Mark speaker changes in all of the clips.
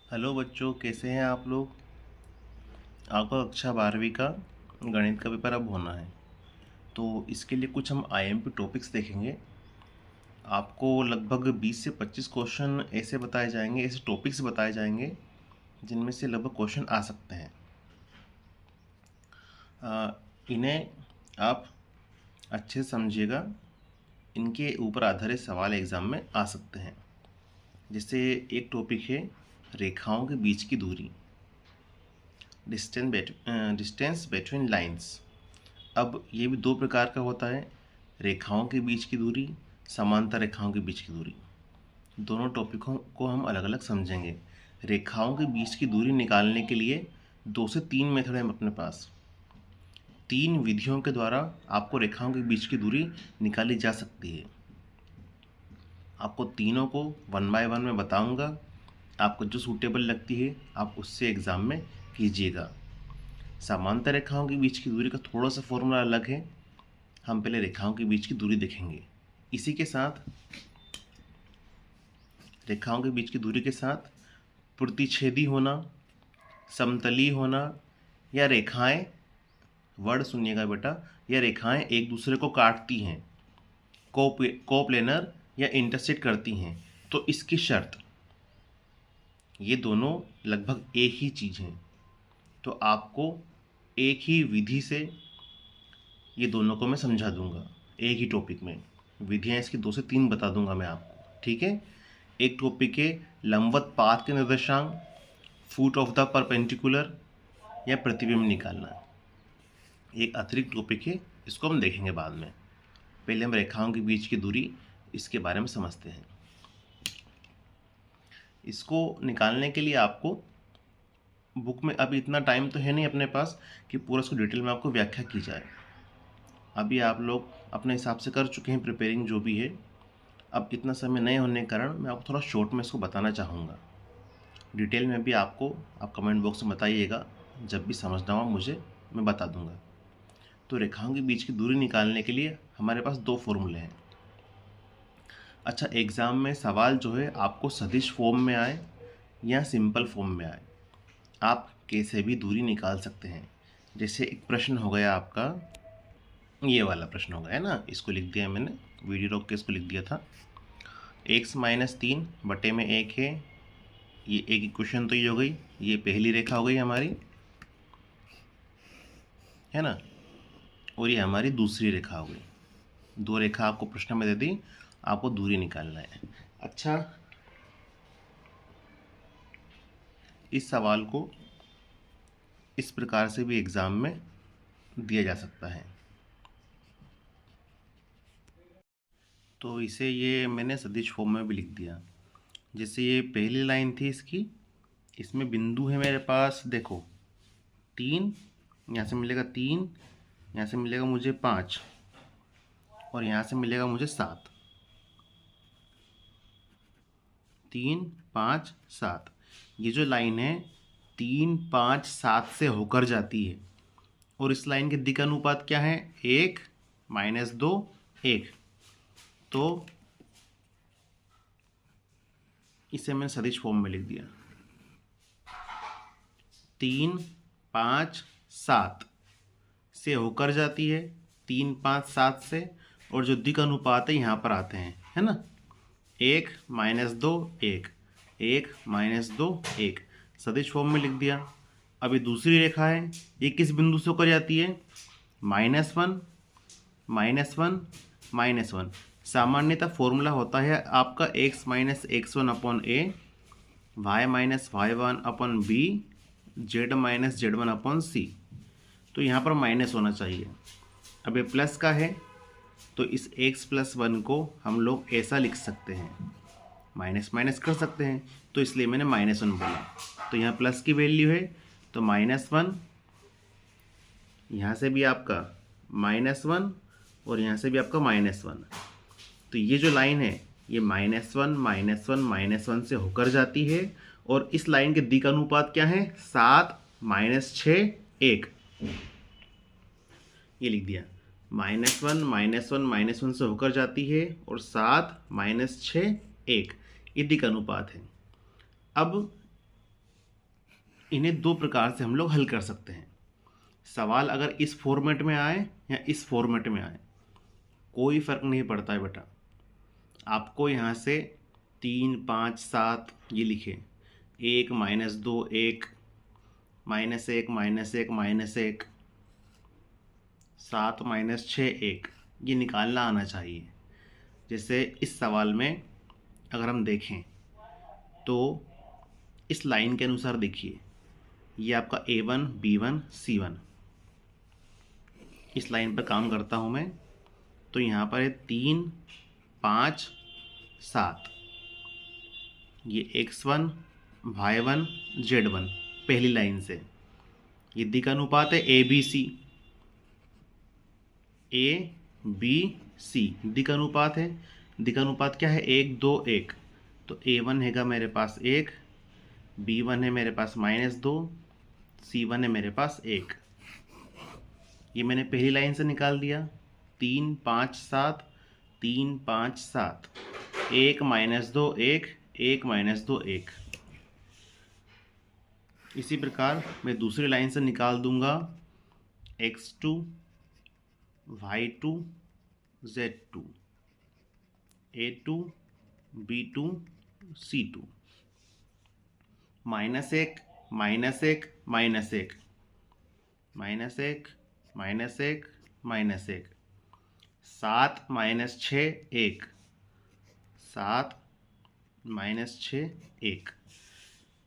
Speaker 1: Hello बच्चों, कैसे हैं आप लोग। आपका कक्षा 12वीं का गणित का पेपर अब होना है, तो इसके लिए कुछ हम आईएमपी टॉपिक्स देखेंगे। आपको लगभग 20 से 25 क्वेश्चन ऐसे बताए जाएंगे, ऐसे टॉपिक्स बताए जाएंगे जिनमें से लगभग क्वेश्चन आ सकते हैं। इन्हें आप अच्छे से समझिएगा, इनके ऊपर आधारित सवाल एग्ज़ाम में आ सकते हैं। जैसे एक टॉपिक है रेखाओं के बीच की दूरी, डिस्टेंस बिटवीन लाइंस। अब ये भी दो प्रकार का होता है, रेखाओं के बीच की दूरी, समांतर रेखाओं के बीच की दूरी। दोनों टॉपिकों को हम अलग अलग समझेंगे। रेखाओं के बीच की दूरी निकालने के लिए 2 से 3 मेथड हैं अपने पास। 3 विधियों के द्वारा आपको रेखाओं के बीच की दूरी निकाली जा सकती है। आपको तीनों को 1 बाय 1 में बताऊंगा। आपको जो सूटेबल लगती है आप उससे एग्ज़ाम में कीजिएगा। समांतर रेखाओं के बीच की दूरी का थोड़ा सा फॉर्मूला अलग है। हम पहले रेखाओं के बीच की दूरी देखेंगे। इसी के साथ रेखाओं के बीच की दूरी के साथ प्रतिच्छेदी होना, समतलीय होना, या रेखाएं, वर्ड सुनिएगा बेटा, या रेखाएं एक दूसरे को काटती हैं, कोप्लेनर या इंटरसेक्ट करती हैं, तो इसकी शर्त, ये दोनों लगभग एक ही चीज़ हैं। तो आपको एक ही विधि से ये दोनों को मैं समझा दूंगा, एक ही टॉपिक में। विधियाँ इसकी 2 से 3 बता दूंगा मैं आपको, ठीक है। एक टॉपिक है लंबवत पाथ के निर्देशांक, फुट ऑफ द परपेंडिकुलर, या प्रतिबिंब निकालना। एक अतिरिक्त टॉपिक है, इसको हम देखेंगे बाद में। पहले हम रेखाओं के बीच की दूरी, इसके बारे में समझते हैं। इसको निकालने के लिए आपको बुक में, अभी इतना टाइम तो है नहीं अपने पास कि पूरा इसको डिटेल में आपको व्याख्या की जाए। अभी आप लोग अपने हिसाब से कर चुके हैं प्रिपेयरिंग जो भी है। अब इतना समय नहीं होने के कारण मैं आपको थोड़ा शॉर्ट में इसको बताना चाहूँगा। डिटेल में भी आपको आप कमेंट बॉक्स में बताइएगा, जब भी समझना हो मुझे, मैं बता दूंगा। तो रेखाओं के बीच की दूरी निकालने के लिए हमारे पास 2 फॉर्मूले हैं। अच्छा, एग्ज़ाम में सवाल जो है आपको सदिश फॉर्म में आए या सिंपल फॉर्म में आए, आप कैसे भी दूरी निकाल सकते हैं। जैसे एक प्रश्न हो गया आपका, ये वाला प्रश्न हो गया है ना, इसको लिख दिया मैंने, वीडियो रोक के इसको लिख दिया था। x-3 बटे में 1 है, ये एक इक्वेशन तो ये हो गई, ये पहली रेखा हो गई हमारी, है ना, और ये हमारी दूसरी रेखा हो गई। 2 रेखा आपको प्रश्न में दे दी, आपको दूरी निकालना है। अच्छा, इस सवाल को इस प्रकार से भी एग्ज़ाम में दिया जा सकता है। तो इसे ये मैंने सदिश फॉर्म में भी लिख दिया। जैसे ये पहली लाइन थी इसकी, इसमें बिंदु है मेरे पास, देखो 3, यहाँ से मिलेगा 3, यहाँ से मिलेगा मुझे 5, और यहाँ से मिलेगा मुझे 7। 3, 5, 7, ये जो लाइन है 3, 5, 7 से होकर जाती है। और इस लाइन के दिक् अनुपात क्या है, 1, -2, 1। तो इसे मैंने सदिश फॉर्म में लिख दिया। 3, 5, 7 से होकर जाती है, 3, 5, 7 से, और जो दिक् अनुपात है यहाँ पर आते हैं, है ना, 1, -2, 1, 1, -2, 1, सदिश फॉर्म में लिख दिया। अभी दूसरी रेखा है, ये किस बिंदु से होकर जाती है, -1, -1, -1। सामान्यतः फॉर्मूला होता है आपका x - x1 upon a, y - y1 upon b, z - z1 upon c। तो यहाँ पर माइनस होना चाहिए। अब ये प्लस का है, तो इस x + 1 को हम लोग ऐसा लिख सकते हैं, माइनस माइनस कर सकते हैं, तो इसलिए मैंने -1 बोला। तो यहाँ प्लस की वैल्यू है, तो -1, यहाँ से भी आपका -1, और यहाँ से भी आपका -1। तो ये जो लाइन है ये -1, -1, -1 से होकर जाती है, और इस लाइन के दिक् अनुपात क्या है, 7, -6, 1। ये लिख दिया, -1, -1, -1 से होकर जाती है, और 7, -6, 1, ये दिक् अनुपात है। अब इन्हें दो प्रकार से हम लोग हल कर सकते हैं। सवाल अगर इस फॉर्मेट में आए या इस फॉर्मेट में आए, कोई फ़र्क नहीं पड़ता है बेटा। आपको यहाँ से 3, 5, 7 ये लिखे, 1, -2, 1, -1, -1, -1, 7, -6, 1, ये निकालना आना चाहिए। जैसे इस सवाल में अगर हम देखें तो इस लाइन के अनुसार देखिए, ये आपका A1, B1, C1, इस लाइन पर काम करता हूँ मैं। तो यहाँ पर है 3, 5, 7, ये X1, Y1, Z1 पहली लाइन से। ये दिक् अनुपात है ABC, ABC दिक् अनुपात है। दिक् अनुपात क्या है? 1, 2, 1। तो A1 हैगा मेरे पास 1, B1 है मेरे पास -2, C1 है मेरे पास 1। ये मैंने पहली लाइन से निकाल दिया। 3, 5, 7, 3, 5, 7, 1, -2, 1, 1, -2, 1। इसी प्रकार मैं दूसरी लाइन से निकाल दूंगा X2, Y2, Z2, A2, B2, C2, -1, -1, -1, -1, -1, -1, 7, -6, 1, 7, -6, 1।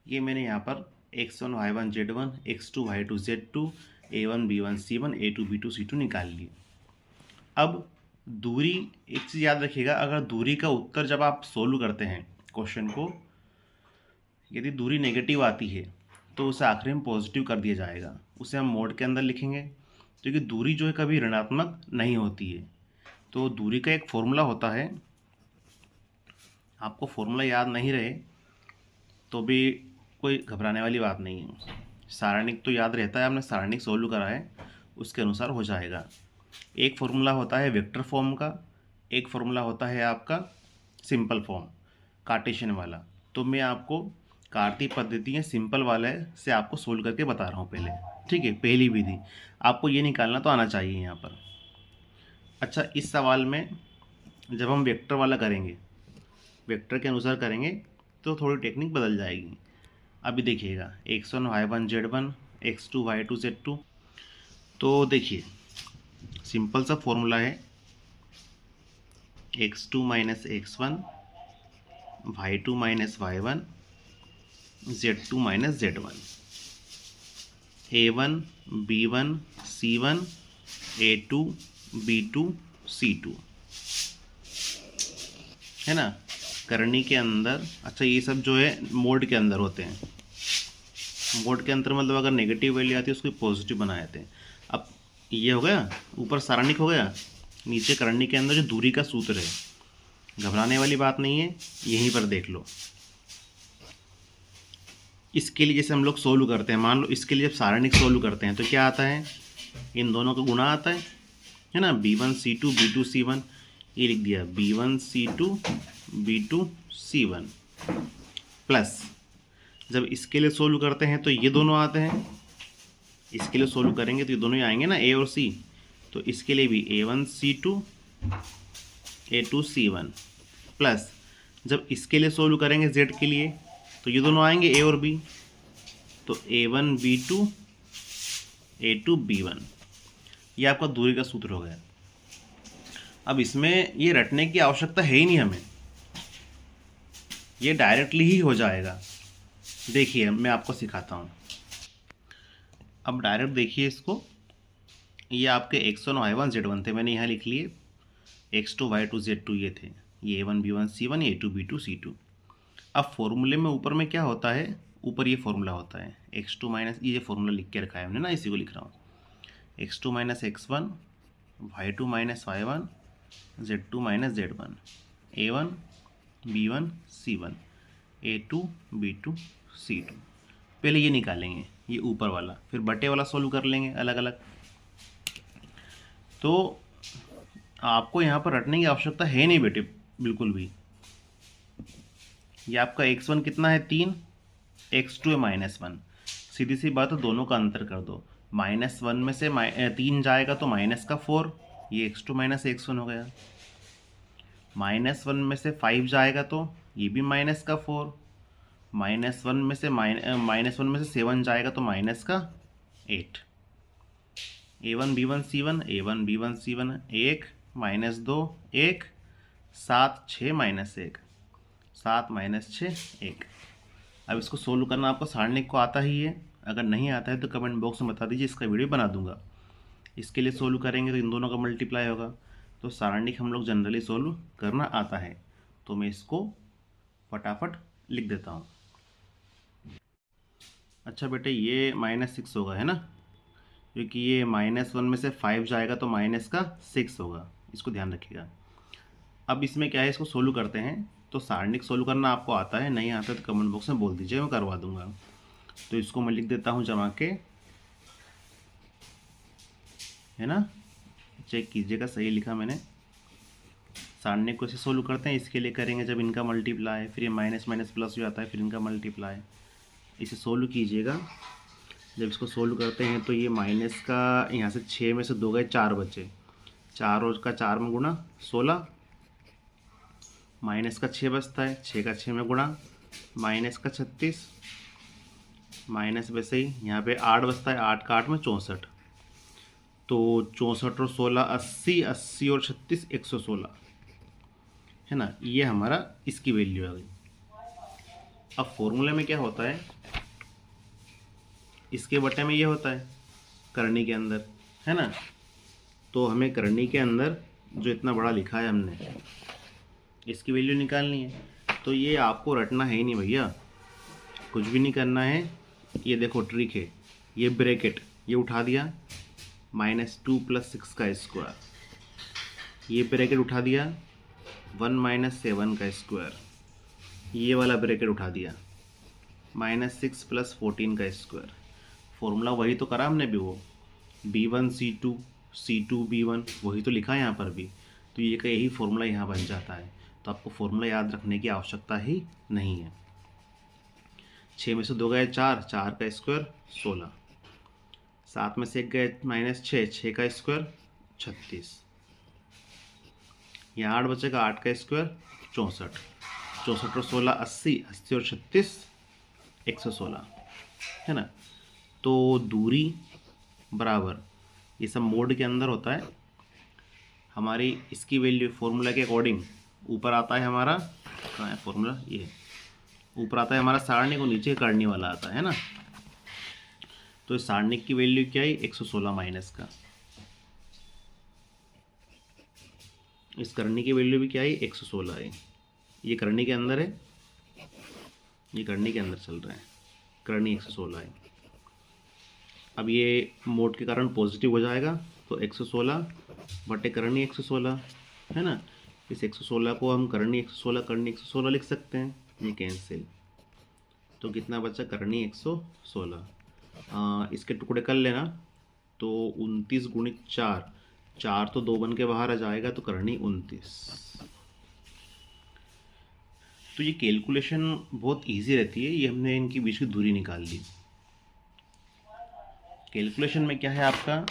Speaker 1: ये मैंने यहाँ पर X1, Y1, Z1, X2, Y2, Z2, A1, B1, C1, A2, B2, C2 निकाल लिए। अब दूरी, एक चीज़ याद रखिएगा, अगर दूरी का उत्तर जब आप सोल्व करते हैं क्वेश्चन को, यदि दूरी नेगेटिव आती है तो उसे आखिरी में पॉजिटिव कर दिया जाएगा, उसे हम मोड के अंदर लिखेंगे, क्योंकि दूरी जो है कभी ऋणात्मक नहीं होती है। तो दूरी का एक फॉर्मूला होता है, आपको फॉर्मूला याद नहीं रहे तो भी कोई घबराने वाली बात नहीं है। सारणिक तो याद रहता है, आपने सारणिक सोल्व करा है, उसके अनुसार हो जाएगा। एक फॉर्मूला होता है वेक्टर फॉर्म का, एक फॉर्मूला होता है आपका सिंपल फॉर्म, कार्टेशियन वाला। तो मैं आपको कार्तीय पद्धति है सिंपल वाले से आपको सोल्व करके बता रहा हूँ पहले, ठीक है। पहली विधि आपको ये निकालना तो आना चाहिए यहाँ पर। अच्छा, इस सवाल में जब हम वेक्टर वाला करेंगे, वेक्टर के अनुसार करेंगे तो थोड़ी टेक्निक बदल जाएगी। अभी देखिएगा X1, Y1, Z1, X2, Y2, Z2। तो देखिए सिंपल सा फॉर्मूला है X2 - X1, Y2 - Y1, Z2 - Z1, A1, B1, C1, A2, B2, C2, है ना, करनी के अंदर। अच्छा, ये सब जो है मोड के अंदर होते हैं। मोड के अंदर मतलब अगर नेगेटिव वैल्यू आती है उसको पॉजिटिव बना देते हैं। अब ये हो गया, ऊपर सारणिक हो गया, नीचे करनी के अंदर जो दूरी का सूत्र है, घबराने वाली बात नहीं है, यहीं पर देख लो। इसके लिए जैसे हम लोग सोल्व करते हैं, मान लो इसके लिए जब सारणिक सोल्व करते हैं तो क्या आता है, इन दोनों का गुणा आता है ना, B1 C2 B2 C1, ये लिख दिया B1 C2 B2 C1, plus जब इसके लिए सोल्व करते हैं तो ये दोनों आते हैं, इसके लिए सोल्व करेंगे तो ये दोनों ही आएंगे ना, A और C। तो इसके लिए भी A1 C2 A2 C1, plus जब इसके लिए सोल्व करेंगे Z के लिए तो ये दोनों आएंगे A और B, तो A1 B2 A2 B1। ये आपका दूरी का सूत्र हो गया। अब इसमें ये रटने की आवश्यकता है ही नहीं हमें, ये डायरेक्टली ही हो जाएगा। देखिए मैं आपको सिखाता हूँ। अब डायरेक्ट देखिए इसको, ये आपके X1 Y1 Z1 थे, मैंने यहाँ लिख लिए X2 Y2 Z2 ये थे, ये A1 B1 C1, A2 B2 C2। अब फॉर्मूले में ऊपर में क्या होता है, ऊपर ये फॉर्मूला होता है X2 - ये फॉर्मूला लिख के रखा है हमने ना, इसी को लिख रहा हूँ, X2 - X1, Y2 - Y1, Z2 - Z1, A1 B1 C1, A2 B2 C2। पहले ये निकालेंगे, ये ऊपर वाला, फिर बटे वाला सोल्व कर लेंगे अलग अलग। तो आपको यहाँ पर रटने की आवश्यकता है नहीं बेटे, बिल्कुल भी। ये आपका X1 कितना है 3, X2 है -1, सीधी सी बात है, दोनों का अंतर कर दो। -1 में से 3 जाएगा तो माइनस का 4, ये x2 माइनस x1 हो गया। -1 में से 5 जाएगा तो ये भी माइनस का 4। -1 में से -1 में से 7 जाएगा तो माइनस का 8। a1 b1 c1 a1 b1 c1 1 -2 1 7 6 -1 7 -6 1। अब इसको सोल्व करना आपको सारणिक को आता ही है, अगर नहीं आता है तो कमेंट बॉक्स में बता दीजिए, इसका वीडियो बना दूंगा। इसके लिए सोल्व करेंगे तो इन दोनों का मल्टीप्लाई होगा, तो सारणिक हम लोग जनरली सोल्व करना आता है, तो मैं इसको फटाफट लिख देता हूँ। अच्छा बेटे, ये -6 होगा, है ना, क्योंकि ये -1 में से 5 जाएगा तो माइनस का 6 होगा, इसको ध्यान रखिएगा। अब इसमें क्या है, इसको सोल्व करते हैं। तो सारणिक सोल्व करना आपको आता है, नहीं आता तो कमेंट बॉक्स में बोल दीजिए, मैं करवा दूंगा। तो इसको मैं लिख देता हूँ जमा के, है ना, चेक कीजिएगा सही लिखा मैंने। सारणिक को इसे सोल्व करते हैं, इसके लिए करेंगे जब इनका मल्टीप्लाई, फिर ये माइनस माइनस प्लस हो जाता है, फिर इनका मल्टीप्लाई। इसे सोल्व कीजिएगा। जब इसको सोल्व करते हैं तो ये माइनस का यहाँ से 6 में से 2 गए, 4 बचे, 4 और का 4 में गुणा 16, माइनस का 6 बचता है, 6 का 6 में गुणा माइनस का 36, माइनस वैसे ही यहाँ पे 8 बचता है, 8 का 8 में 64, तो 64 और 16 80, 80 और 36 116, है ना, ये हमारा इसकी वैल्यू आ गई। अब फॉर्मूले में क्या होता है, इसके बटे में ये होता है करनी के अंदर, है ना, तो हमें करनी के अंदर जो इतना बड़ा लिखा है हमने, इसकी वैल्यू निकालनी है। तो ये आपको रटना है ही नहीं भैया, कुछ भी नहीं करना है। ये देखो ट्रिक है, ये ब्रैकेट ये उठा दिया, -2 + 6 का स्क्वायर, ये ब्रैकेट उठा दिया 1 - 7 का स्क्वायर, ये वाला ब्रैकेट उठा दिया -6 + 14 का स्क्वायर। फॉर्मूला वही तो करा हमने भी, वो b1 c2 c2 b1 वही तो लिखा है यहाँ पर भी, तो ये का यही फॉर्मूला यहाँ बन जाता है। तो आपको फॉर्मूला याद रखने की आवश्यकता ही नहीं है। 6 में से 2 गए 4, 4 का स्क्वायर 16, 7 में से 1 गए -6, 6 का स्क्वायर 36, यहाँ 8 बचेगा, 8 का स्क्वायर 64, 64 और 16 80, 80 और 36 116, है ना। तो दूरी बराबर, ये सब मोड के अंदर होता है हमारी, इसकी वैल्यू फॉर्मूला के अकॉर्डिंग ऊपर आता है हमारा, कहाँ है फॉर्मूला, ये ऊपर आता है हमारा सारणिक और नीचे करनी वाला आता है ना। तो इस सारणिक की वैल्यू क्या है, 116 माइनस का, इस करनी की वैल्यू भी क्या है, 116 है। ये करनी के अंदर है, ये करनी के अंदर चल रहा है, करनी 116 है। अब ये मोड के कारण पॉजिटिव हो जाएगा, तो 116 बटे करनी 116, है ना। इस 116 को हम करनी 116 लिख सकते हैं, ये कैंसिल, तो कितना बचा, करनी 116। इसके टुकड़े कर लेना, तो 29 × 4, 4 तो 2 बन के बाहर आ जाएगा, तो करनी 29। तो ये कैलकुलेशन बहुत इजी रहती है, ये हमने इनकी बीच की दूरी निकाल ली। कैलकुलेशन में क्या है आपका,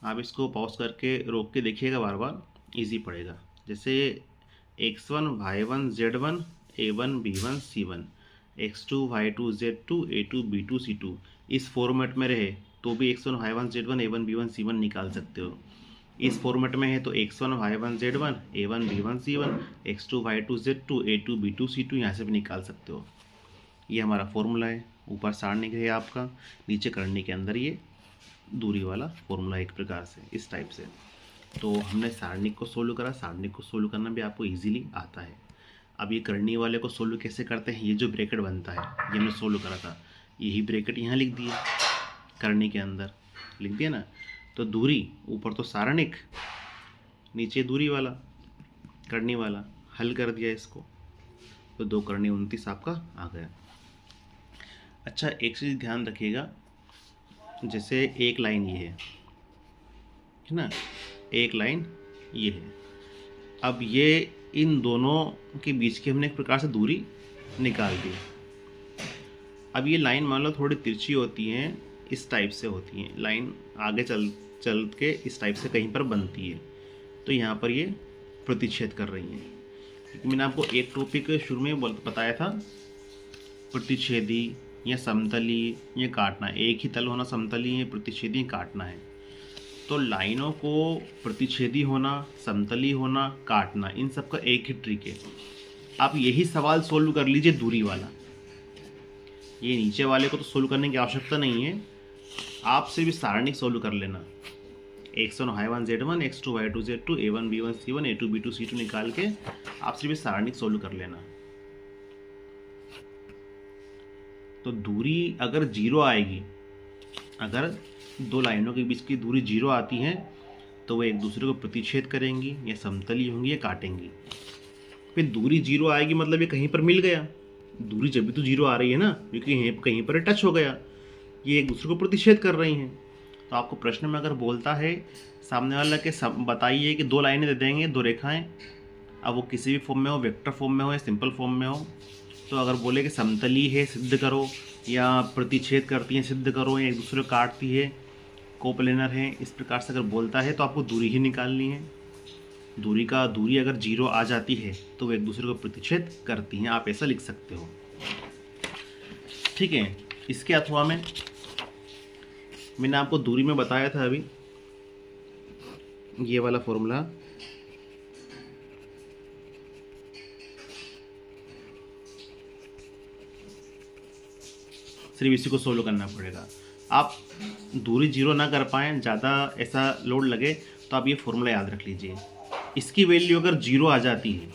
Speaker 1: आप इसको पॉज करके रोक के देखिएगा बार बार, इजी पड़ेगा। जैसे x1 y1 z1 a1 b1 c1, x2 y2 z2 a2 b2 c2, इस फॉर्मेट में रहे तो भी x1 y1 z1 a1 b1 c1 निकाल सकते हो। इस फॉर्मेट में है तो x1 y1 z1 a1 b1 c1, x2 y2 z2 a2 b2 c2 यहाँ से भी निकाल सकते हो। ये हमारा फॉर्मूला है, ऊपर सारणिक है आपका, नीचे करनी के अंदर ये दूरी वाला फॉर्मूला एक प्रकार से इस टाइप से। तो हमने सारणिक को सोल्व करा, सारणिक को सोल्व करना भी आपको इजीली आता है। अब ये करनी वाले को सोल्व कैसे करते हैं, ये जो ब्रैकेट बनता है ये हमने सोल्व करा था, यही ब्रैकेट यहाँ लिख दिए, करनी के अंदर लिख दिया ना। तो दूरी ऊपर तो सारणिक, नीचे दूरी वाला करनी वाला, हल कर दिया इसको, तो 2 करनी 29 आपका आ गया। अच्छा एक चीज़ ध्यान रखिएगा, जैसे एक लाइन ये है ना, एक लाइन ये है, अब ये इन दोनों के बीच की हमने एक प्रकार से दूरी निकाल दी। अब ये लाइन मान लो थोड़ी तिरछी होती हैं, इस टाइप से होती हैं, लाइन आगे चल के इस टाइप से कहीं पर बनती है, तो यहाँ पर ये प्रतिच्छेद कर रही हैं। क्योंकि मैंने आपको एक टॉपिक शुरू में बताया था, प्रतिच्छेदी या समतली या काटना, एक ही तल होना समतली या प्रतिच्छेदी काटना है। तो लाइनों को प्रतिच्छेदी होना, समतली होना, काटना, इन सब का एक ही ट्रिक है। आप यही सवाल सोल्व कर लीजिए दूरी वाला, ये नीचे वाले को तो सोल्व करने की आवश्यकता नहीं है, आप सिर्फ सारणिक सोल्व कर लेना। x1 y1 z1, x2 y2 z2, a1 b1 c1, a2 b2 c2 निकाल के आप सिर्फ सारणिक सोल्व कर लेना। तो दूरी अगर जीरो आएगी, अगर दो लाइनों के बीच की दूरी जीरो आती है तो वो एक दूसरे को प्रतिच्छेद करेंगी या समतली होंगी या काटेंगी। फिर दूरी जीरो आएगी मतलब ये कहीं पर मिल गया, दूरी जब भी तो जीरो आ रही है ना, क्योंकि कहीं पर टच हो गया, ये एक दूसरे को प्रतिच्छेद कर रही हैं। तो आपको प्रश्न में अगर बोलता है सामने वाला के बताइए कि दो लाइनें दे देंगे, दो रेखाएं, अब वो किसी भी फॉर्म में हो, वेक्टर फॉर्म में हो या सिंपल फॉर्म में हो, तो अगर बोले कि समतली है सिद्ध करो, या प्रतिच्छेद करती हैं सिद्ध करो, या एक दूसरे को काटती है, कोप्लेनर है, इस प्रकार से अगर बोलता है तो आपको दूरी ही निकालनी है। दूरी अगर जीरो आ जाती है तो वो एक दूसरे को प्रतिच्छेद करती हैं, आप ऐसा लिख सकते हो। ठीक है, इसके अथवा में मैंने आपको दूरी में बताया था अभी ये वाला फॉर्मूला, सिर्फ इसी को सोल्व करना पड़ेगा। आप दूरी जीरो ना कर पाएँ, ज़्यादा ऐसा लोड लगे, तो आप ये फॉर्मूला याद रख लीजिए। इसकी वैल्यू अगर जीरो आ जाती है,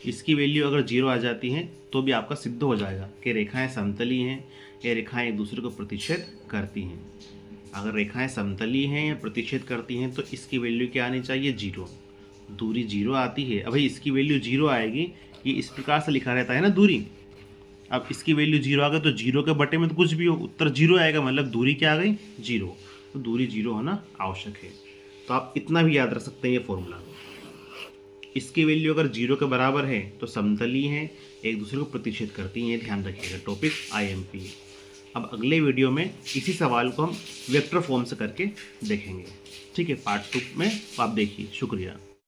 Speaker 1: इसकी वैल्यू अगर जीरो आ जाती है तो भी आपका सिद्ध हो जाएगा कि रेखाएं समतली हैं या रेखाएं एक दूसरे को प्रतिच्छेद करती हैं। अगर रेखाएं समतली हैं या प्रतिच्छेद करती हैं तो इसकी वैल्यू क्या आनी चाहिए, जीरो। दूरी जीरो आती है, अब भाई इसकी वैल्यू जीरो आएगी, ये इस प्रकार से लिखा रहता है ना दूरी। अब इसकी वैल्यू जीरो आ गई तो जीरो के बटे में तो कुछ भी हो, उत्तर जीरो आएगा, मतलब दूरी क्या आ गई, जीरो। तो दूरी जीरो होना आवश्यक है। तो आप इतना भी याद रख सकते हैं ये फॉर्मूला। इसकी वैल्यू अगर जीरो के बराबर है तो समतली हैं, एक दूसरे को प्रतिच्छेद करती हैं, ये ध्यान रखिएगा, टॉपिक IMP। अब अगले वीडियो में इसी सवाल को हम वेक्टर फॉर्म से करके देखेंगे। ठीक है, पार्ट 2 में आप देखिए। शुक्रिया।